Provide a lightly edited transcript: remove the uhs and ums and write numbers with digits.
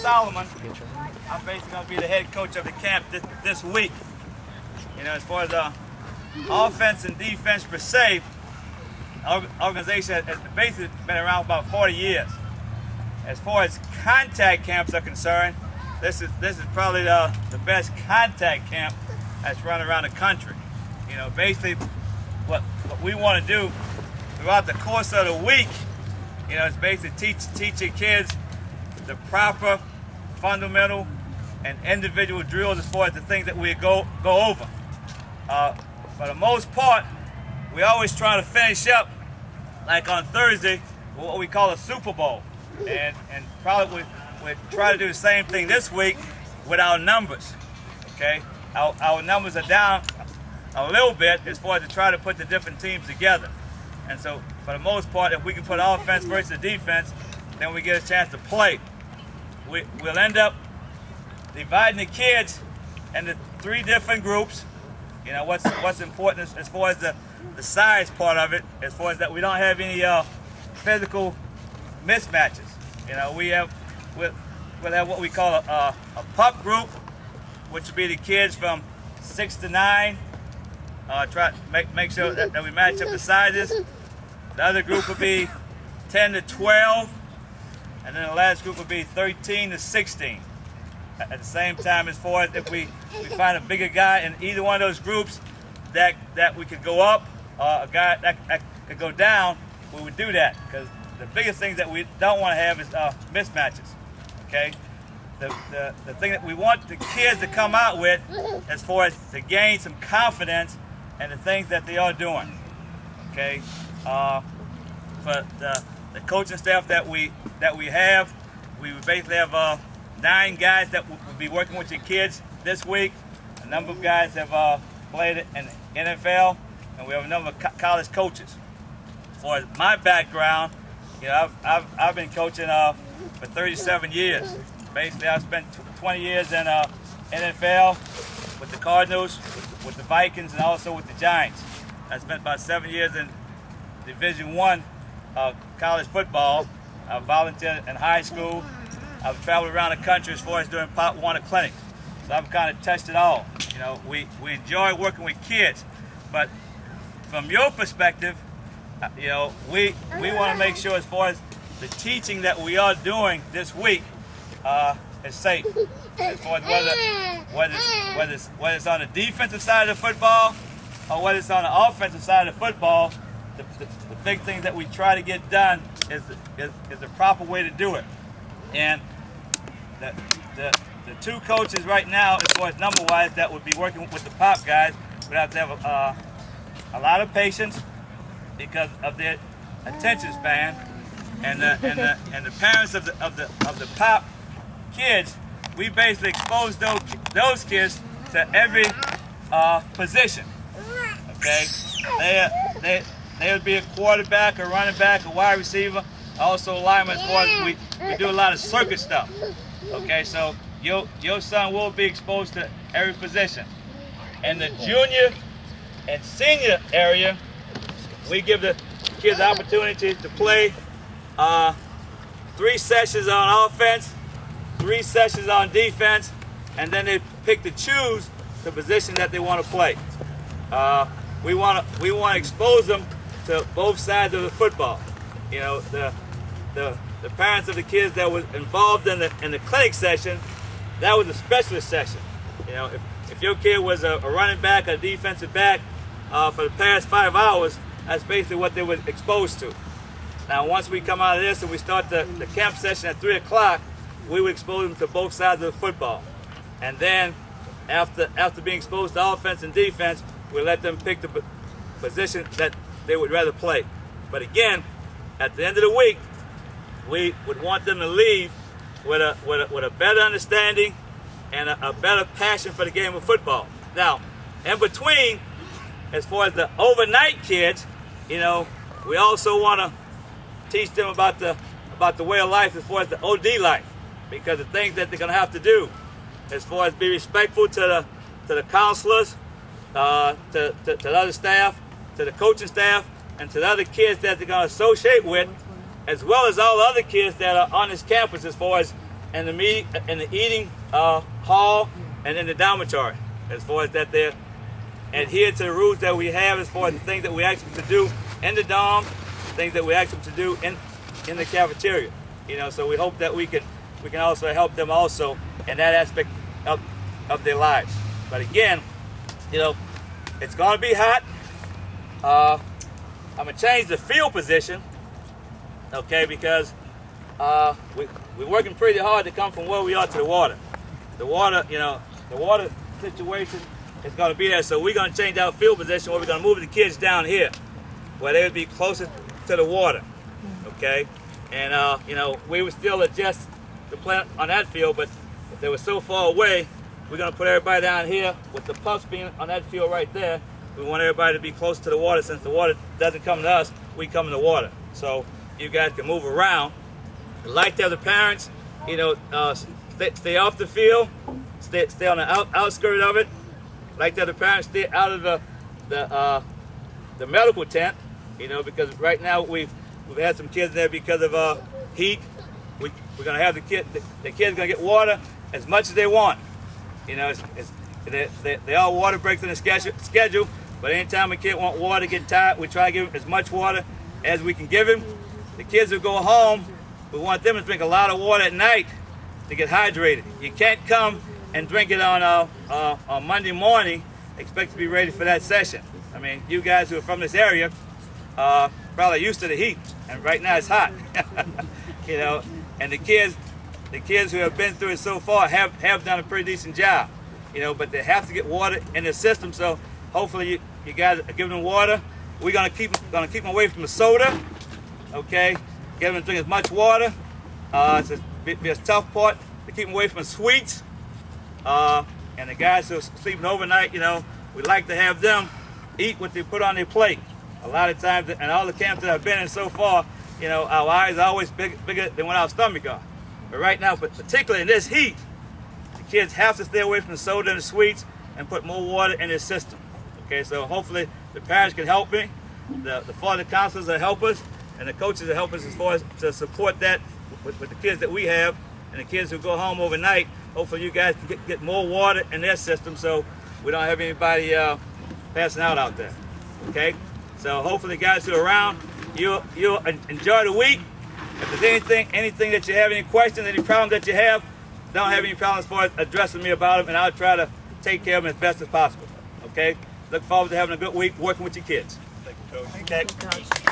Solomon. I'm basically going to be the head coach of the camp this week. You know, as far as offense and defense per se, our organization has basically been around about 40 years. As far as contact camps are concerned, this is probably the best contact camp that's run around the country. You know, basically what we want to do throughout the course of the week, you know, is basically teaching kids the proper fundamental and individual drills as far as the things that we go over. For the most part, we always try to finish up like on Thursday with what we call a Super Bowl, and probably we try to do the same thing this week with our numbers. Okay, our numbers are down a little bit as far as to try to put the different teams together, and so for the most part, if we can put offense versus defense, then we get a chance to play. We'll end up dividing the kids into 3 different groups. You know, what's important as far as the size part of it, as far as that we don't have any physical mismatches. You know, we'll have what we call a pup group, which would be the kids from 6 to 9. Try to make sure that we match up the sizes. The other group would be 10 to 12, and then the last group would be 13 to 16. At the same time, as far as if we find a bigger guy in either one of those groups that we could go up, a guy that could go down, we would do that, because the biggest thing that we don't want to have is mismatches. Okay, the thing that we want the kids to come out with, as far as to gain some confidence in the things that they are doing. Okay, for the coaching staff that we have, we would basically have 9 guys that will be working with your kids this week. A number of guys have played in the NFL, and we have a number of college coaches. As far as my background, you know, I've been coaching for 37 years. Basically, I've spent 20 years in NFL with the Cardinals, with the Vikings, and also with the Giants. I spent about 7 years in Division I college football. I volunteered in high school. I've traveled around the country as far as doing Pop Warner clinics. So I've kind of touched it all. You know, we enjoy working with kids, but from your perspective, you know, we want to make sure as far as the teaching that we are doing this week is safe. As far as whether it's on the defensive side of the football or whether it's on the offensive side of the football, the big thing that we try to get done is the proper way to do it. And the 2 coaches right now, as far as number-wise, that would be working with the pop guys, would have to have a lot of patience because of their attention span, and the parents of the pop kids. We basically expose those kids to every position. Okay, they would be a quarterback, a running back, a wide receiver. Also lineman, as far as we do a lot of circuit stuff. Okay, so your son will be exposed to every position. In the junior and senior area, we give the kids the opportunity to play 3 sessions on offense, 3 sessions on defense, and then they pick to choose the position that they want to play. We want to expose them to both sides of the football. You know, the parents of the kids that was involved in the clinic session, that was a specialist session. You know, if your kid was a running back, a defensive back for the past 5 hours, that's basically what they were exposed to. Now, once we come out of this and we start the camp session at 3 o'clock, we would expose them to both sides of the football. And then, after being exposed to offense and defense, we let them pick the position that they would rather play. But again, at the end of the week, we would want them to leave with a better understanding and a better passion for the game of football. Now, in between, as far as the overnight kids, you know, we also want to teach them about the way of life as far as the OD life, because the things that they're going to have to do, as far as be respectful to the counselors, to the other staff, to the coaching staff, and to the other kids that they're going to associate with, as well as all the other kids that are on this campus, as far as and the eating hall and in the dormitory, as far as that they're adhere to the rules that we have as far as the things that we ask them to do in the dorm, things that we ask them to do in the cafeteria. So we hope that we can also help them also in that aspect of their lives. But again, it's going to be hot. I'm going to change the field position, okay, because we're working pretty hard to come from where we are to the water. The water, the water situation is going to be there, so we're going to change our field position where we're going to move the kids down here, where they would be closer to the water, okay? And, we would still adjust the plan on that field, but if they were so far away, we're going to put everybody down here with the pups being on that field right there. We want everybody to be close to the water. Since the water doesn't come to us, we come to the water. So you guys can move around. I'd like to have the parents, stay off the field, stay on the outskirts of it. I'd like to have the parents stay out of the medical tent, because right now we've had some kids there because of heat. We're going to have the kids going to get water as much as they want. They all water breaks in the schedule, but anytime a kid wants water, get tired, we try to give them as much water as we can give them. The kids who go home, we want them to drink a lot of water at night to get hydrated. You can't come and drink it on Monday morning, expect to be ready for that session. I mean, you guys who are from this area probably used to the heat, and right now it's hot. And the kids who have been through it so far have done a pretty decent job, but they have to get water in their system. So hopefully you guys are giving them water. We're gonna keep them away from the soda, okay? Get them to drink as much water. It's a tough part to keep them away from the sweets. And the guys who are sleeping overnight, we like to have them eat what they put on their plate. A lot of times, and all the camps that I've been in so far, our eyes are always bigger than what our stomach are. But right now, particularly in this heat, the kids have to stay away from the soda and the sweets and put more water in their system. Okay, so hopefully the parents can help me, the father counselors will help us, and the coaches will help us as far as to support that with the kids that we have, and the kids who go home overnight. Hopefully you guys can get more water in their system so we don't have anybody passing out there. Okay, so hopefully guys who are around, you'll enjoy the week. If there's anything that you have, any questions, any problems that you have, don't have any problems as far as addressing me about them, and I'll try to take care of them as best as possible. Okay? Look forward to having a good week working with your kids. Thank you, Coach. Okay.